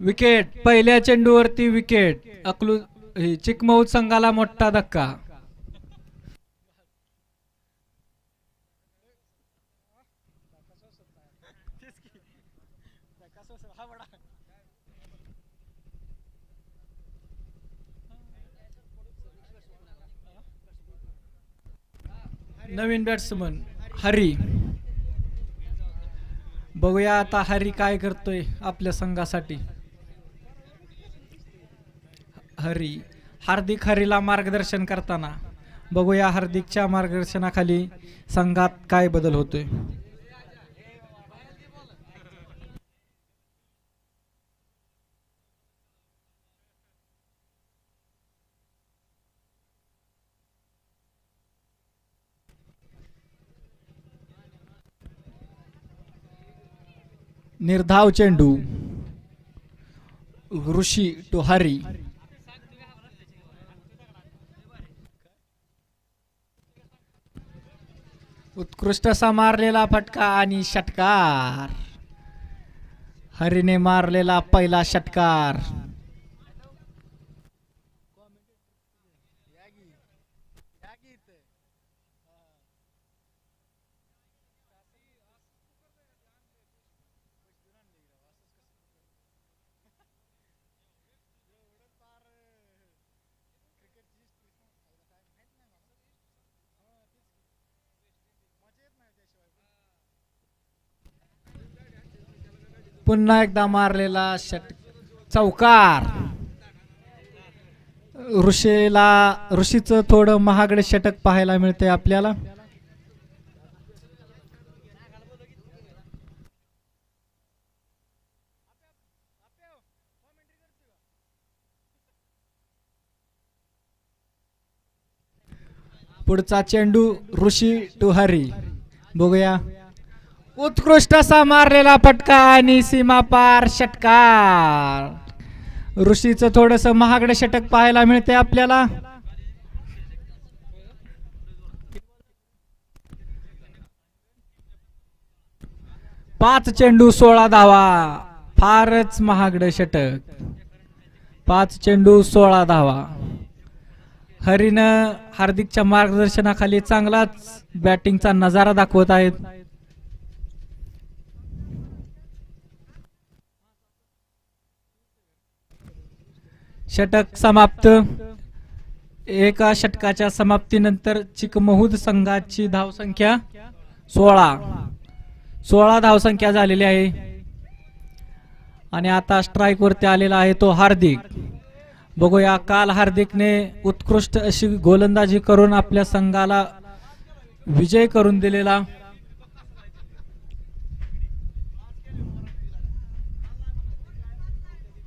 Wicket, पहिल्या चेंडूवरती wicket. चिकमौद संघाला मोठा धक्का. नवीन बॅट्समन हरी. बघूया आता हरी काय करतोय आपल्या संघासाठी. हरी, हार्दिक हरीला मार्गदर्शन करताना बघूया हार्दिकच्या मार्गदर्शनाखाली संघात काय बदल होतोय. निर्धाव चेंडू, ऋषी टू हरी. उत्कृष्ट असा मारलेला फटका आणि षटकार. हरीने मारलेला पहिला षटकार. पुन्हा एकदा मारलेला चौकार. ऋषीचं थोडं महागडे षटक पाहायला मिळते आपल्याला. पुढचा चेंडू ऋषी टू हरी. बघूया. उत्कृष्ट असा मारलेला फटका आणि सीमापार षटकार. ऋषीचं थोडस महागडे षटक पाहायला मिळते आपल्याला. पाच चेंडू 16 धावा. फारच महागडे षटक. 5 चेंडू 16 धावा. हरीनं हार्दिकच्या मार्गदर्शनाखाली चांगलाच बॅटिंगचा नजारा दाखवत आहेत. षटक समाप्त. एका षटकाच्या समाप्तीनंतर चिकमहुद संघाची धावसंख्या 16 धावसंख्या झालेली आहे. आणि आता स्ट्राईक वरती आलेला आहे तो हार्दिक. बघूया, काल हार्दिकने उत्कृष्ट अशी गोलंदाजी करून आपल्या संघाला विजय करून दिलेला.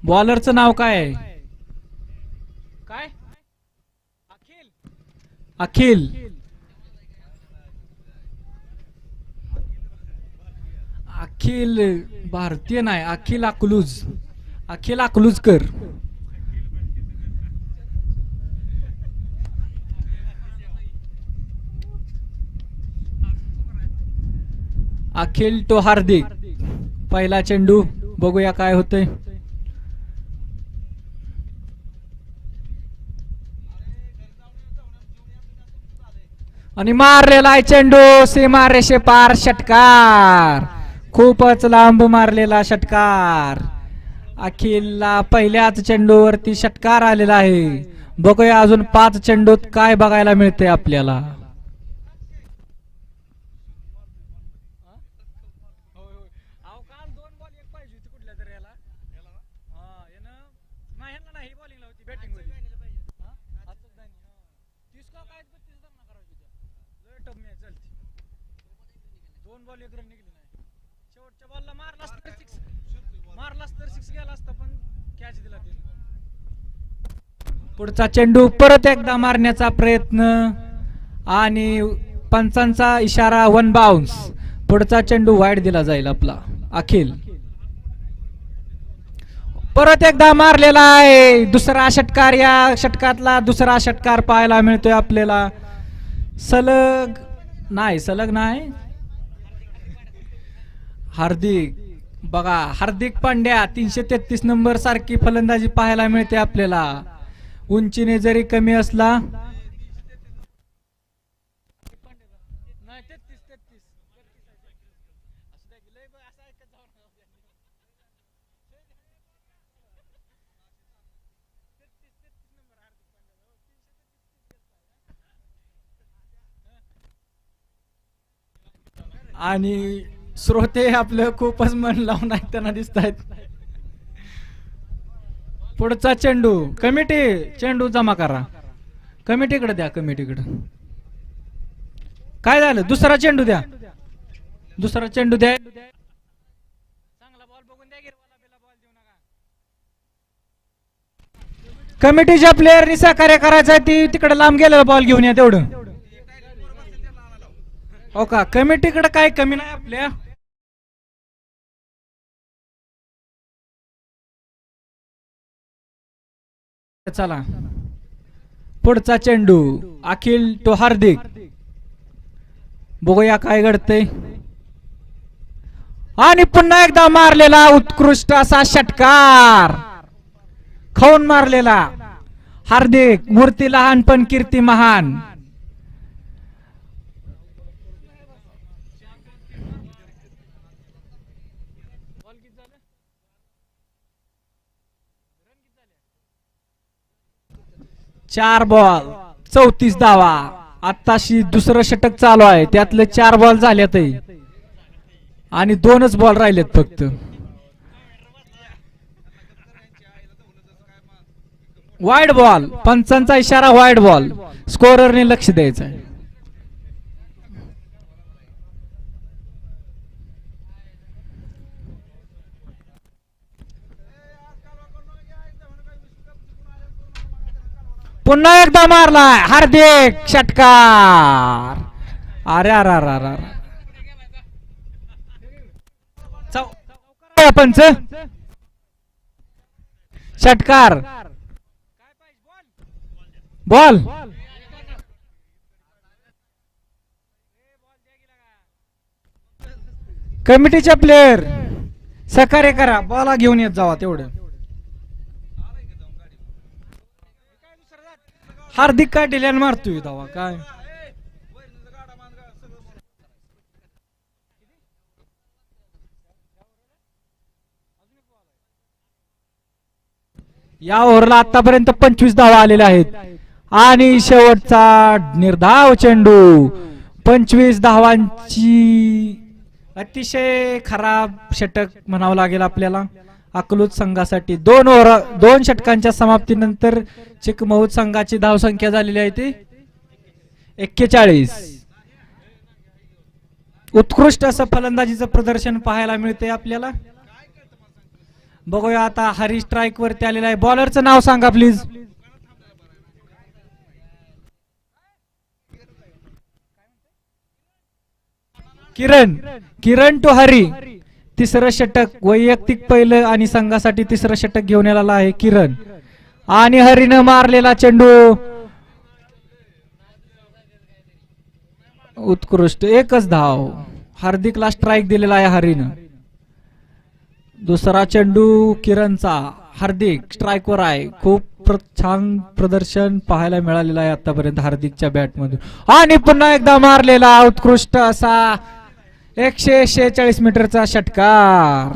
बॉलरचं नाव काय आहे? काय? अखिल. अखिल भारतीय नाही, अखिल अकलूजकर. अखिल तो हार्दिक. पहिला चेंडू बघूया काय होतंय. आणि मारलेला आहे चेंडू सीमारेषे पार षटकार. खूपच लांब मारलेला षटकार. अखिलला पहिल्याच चेंडूवरती षटकार आलेला आहे. बघूया अजून 5 चेंडूत काय बघायला मिळते आपल्याला. पुढचा चेंडू परत एकदा मारण्याचा प्रयत्न आणि पंचांचा इशारा 1 बाउन्स. पुढचा चेंडू वाईड दिला जाईल आपला. अखिल परत एकदा मारलेला आहे. दुसरा षटकार. या षटकातला दुसरा षटकार पाहायला मिळतोय आपल्याला. सलग नाही. हार्दिक बघा हार्दिक पांड्या 333 नंबर सारखी फलंदाजी पाहायला मिळते आपल्याला. उंचीने जरी कमी असला आणि श्रोते आपलं खूपच मन लावून ऐकताना दिसत आहेत. पुढचा चेंडू कमिटी चेंडू जमा करा. कमिटीकडे द्या. कमिटीकडे काय झालं? दुसरा चेंडू द्या. दुसरा चेंडू द्या. चांगला बॉल बघून द्या. कमिटीच्या प्लेयरनी सहकार्य करायचं ती तिकडे लांब गेलेला बॉल घेऊन या तेवढं. हो का? कमिटीकडे काय कमी नाही आपल्या. चला पुढचा चेंडू अखिल तो हार्दिक. बघूया काय घडतंय. आणि पुन्हा एकदा मारलेला उत्कृष्ट असा षटकार. खाऊन मारलेला हार्दिक. मूर्ती लहान पण कीर्ती महान. चार बॉल 34 धावा. आताशी दुसरं षटक चालू आहे. त्यातले 4 बॉल झालेत आणि 2च बॉल राहिलेत फक्त. Wide ball. पंचांचा इशारा वाईड बॉल. स्कोररने लक्ष द्यायचं आहे. पुन्हा एकदा मारलाय हार्दिक षटकार. अरे अरे अरे अरे पंच षटकार. बॉल कमिटीच्या प्लेयर सहकार्य करा. बॉला घेऊन येत जावा तेवढं. हार्दिक काय डिल्यान मारतोय दावा काय. या ओव्हरला आतापर्यंत 25 धावा आलेल्या आहेत आणि शेवटचा निर्धाव चेंडू. 25 धावांची अतिशय खराब षटक म्हणावं लागेल आपल्याला अकलूज संघासाठी. 2 षटकांच्या समाप्तीनंतर चिकमौद संघाची धावसंख्या झालेली आहे ती 41. उत्कृष्ट असं फलंदाजीचं प्रदर्शन पाहायला मिळते आपल्याला. बघूया आता हरी स्ट्राईक वरती आलेला आहे. बॉलरचं नाव सांगा प्लीज. Kiran to Hari. तिसरं षटक वैयक्तिक पहिलं आणि संघासाठी तिसरं षटक घेऊन आलेला आहे किरण. आणि हरीनं मारलेला चेंडू उत्कृष्ट. 1च धाव. हार्दिकला स्ट्राईक दिलेला आहे हरीनं. दुसरा चेंडू किरणचा. हार्दिक स्ट्राईकवर आहे. खूप छान प्रदर्शन पाहायला मिळालेलं आहे आतापर्यंत हार्दिकच्या बॅटमधून. आणि पुन्हा एकदा मारलेला उत्कृष्ट असा 146 मीटरचा षटकार.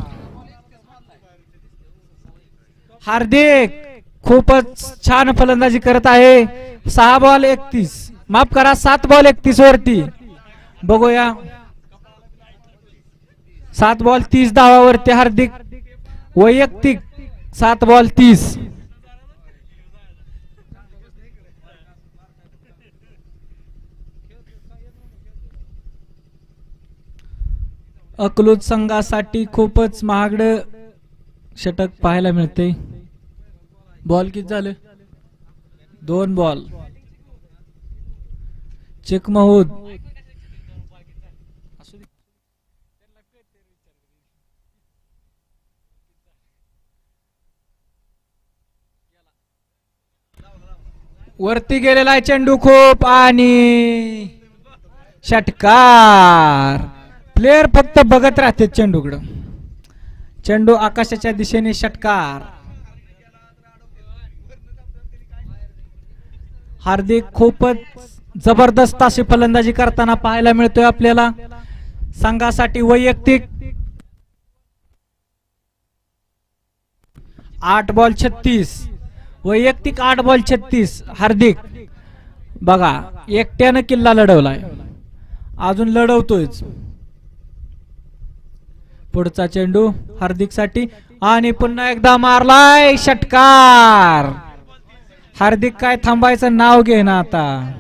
हार्दिक खूपच छान फलंदाजी करत आहे. 6 बॉल 31 माफ करा 7 बॉल 31 वरती. बघूया 7 बॉल 30 धावावरती हार्दिक. वैयक्तिक 7 बॉल 30. अकलूज संघासाठी खूपच महागड षटक पाहायला मिळते. बॉल किती झाले? 2 बॉल. चिकमहूद वरती गेलेला आहे चेंडू खूप आणि षटकार. प्लेयर फक्त बघत राहते चेंडूकडं. चेंडू आकाशाच्या दिशेने षटकार. हार्दिक खूपच जबरदस्त अशी फलंदाजी करताना पाहायला मिळतोय आपल्याला. संघासाठी वैयक्तिक 8 बॉल 36, वैयक्तिक 8 बॉल 36. हार्दिक बघा एकट्यानं किल्ला लढवलाय, अजून लढवतोयच. पुढचा चेंडू हार्दिक साठी आणि पुन्हा एकदा मारलाय षटकार. हार्दिक काय थांबायचं नाव घे ना आता.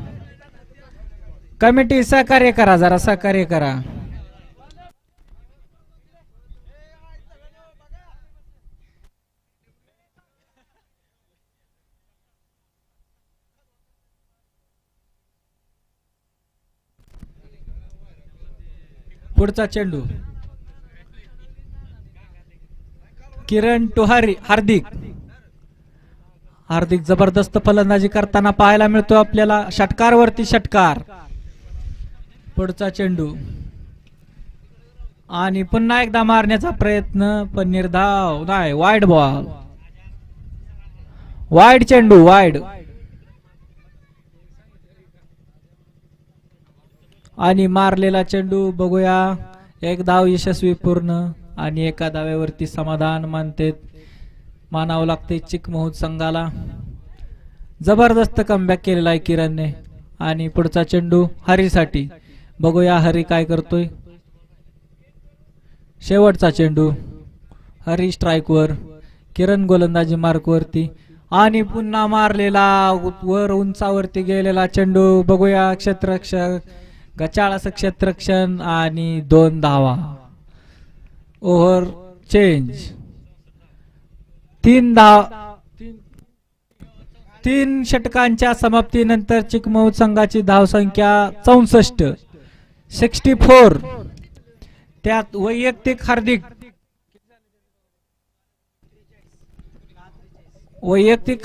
कमिटी सहकार्य करा, जरा सहकार्य करा. पुढचा चेंडू किरण टू हार्दिक. हार्दिक जबरदस्त फलंदाजी करताना पाहायला मिळतो आपल्याला. षटकारवरती षटकार. पुढचा चेंडू आणि पुन्हा एकदा मारण्याचा प्रयत्न, पण निर्धाव नाही. वाईड बॉल, वाईड चेंडू, वाईड. आणि मारलेला चेंडू बघूया. एक धाव यशस्वी पूर्ण आणि एका धाव्यावरती समाधान मानावं लागते चिकमोहूद संघाला. जबरदस्त कमबॅक केलेला आहे किरणने. आणि पुढचा चेंडू हरीसाठी. बघूया हरी काय करतोय. शेवटचा चेंडू हरी स्ट्राईकवर, किरण गोलंदाजी मार्कवरती. आणि पुन्हा मारलेला वर उंचावरती गेलेला चेंडू. बघूया क्षेत्ररक्षक गचाळ असं क्षेत्ररक्षण आणि 2 धावा. Over change. 3 षटकांच्या समाप्तीनंतर चिकमोहूद संघाची धावसंख्या 64. त्यात वैयक्तिक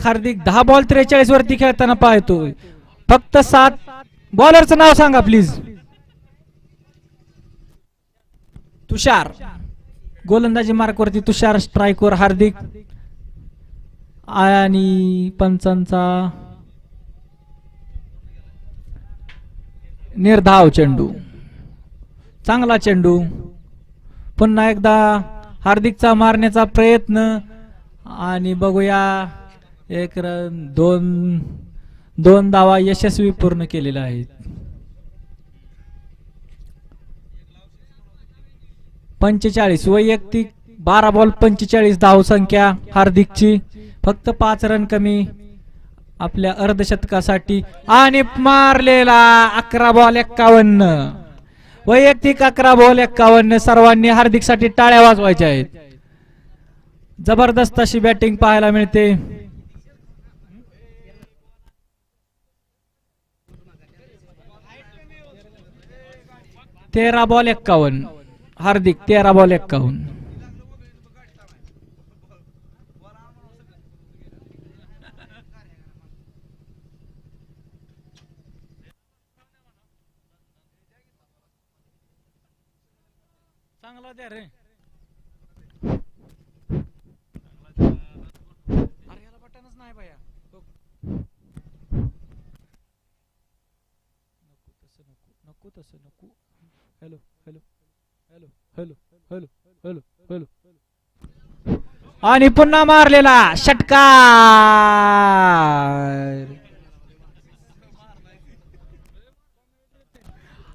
हार्दिक 10 बॉल 43 वरती खेळताना पाहतोय. फक्त 7. बॉलरचं नाव सांगा प्लीज. तुषार गोलंदाजी मार्कवरती, तुषार स्ट्राईकवर हार्दिक. आणि पंचांचा निर्धाव चेंडू. चांगला चेंडू. पुन्हा एकदा हार्दिकचा मारण्याचा प्रयत्न आणि बघूया 1 रन. 2 धावा यशस्वी पूर्ण केलेल्या आहेत. 45 वैयक्तिक 12 बॉल 45 धावसंख्या हार्दिकची. फक्त 5 रन कमी आपल्या अर्धशतकासाठी. आणि मारलेला 11 बॉल 51, वैयक्तिक 11 बॉल 51. सर्वांनी हार्दिकसाठी टाळ्या वाजवायच्या आहेत. जबरदस्त अशी बॅटिंग पाहायला मिळते. 13 बॉल 51. हार्दिक 13 बॉल 51. चांगला द्या रे. अरे याला बटनच नाही भैया. नको तसं नको. Hello hello hello hello hello hello hello. आणि पुन्हा मारलेला षटकार.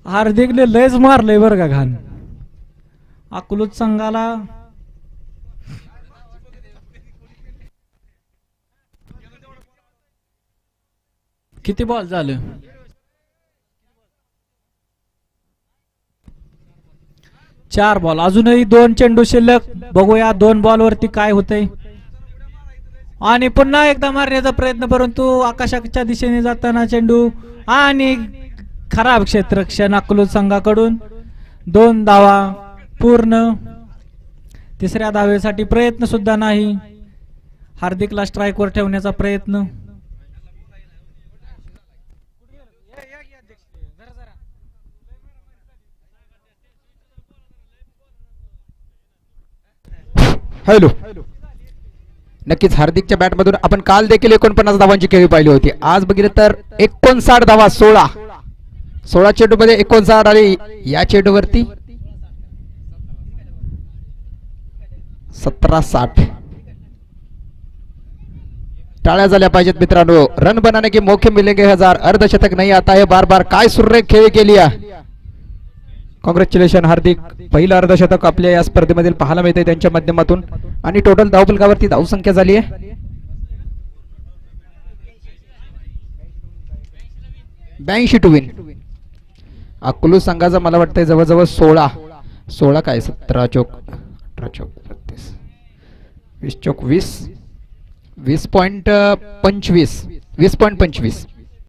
हार्दिकने लयच मारलंय बरं का घाण. अकलूज संघाला किती बॉल झालं? 4 बॉल. अजूनही 2 चेंडू शिल्लक. बघूया 2 बॉल वरती काय होतंय. आणि पुन्हा एकदा मारण्याचा प्रयत्न, परंतु आकाशाच्या दिशेने जाताना चेंडू आणि खराब क्षेत्ररक्षण अकलूज संघाकडून. 2 धावा पूर्ण. तिसऱ्या धावेसाठी प्रयत्न सुद्धा नाही. हार्दिकला स्ट्राईकवर ठेवण्याचा प्रयत्न. हॅलो. नक्कीच हार्दिकच्या बॅटमधून आपण काल देखील 49 धावांची खेळी पाहिली होती. आज बघितलं तर 59 धावा, 16 चेंडूमध्ये 59 आली. या चेंडूवरती 17-60 टाळ्या झाल्या पाहिजेत मित्रांनो. रन बनाने के मौके मिलेंगे 1000. अर्धशतक नाही आता है बार बार. काय सुरेख खेळी केली. कॉंग्रॅच्युलेशन हार्दिक. पहिलं अर्धशतक आपल्या या स्पर्धेमधील पाहायला मिळते त्यांच्या माध्यमातून. आणि टोटल धावफलकावरती धावसंख्या झाली आहे 82 टू विन. अकलूज संघाचा मला वाटतंय जवळजवळ 16 काय 17 चोक 18 चोक 32 20 चोक 20 20.25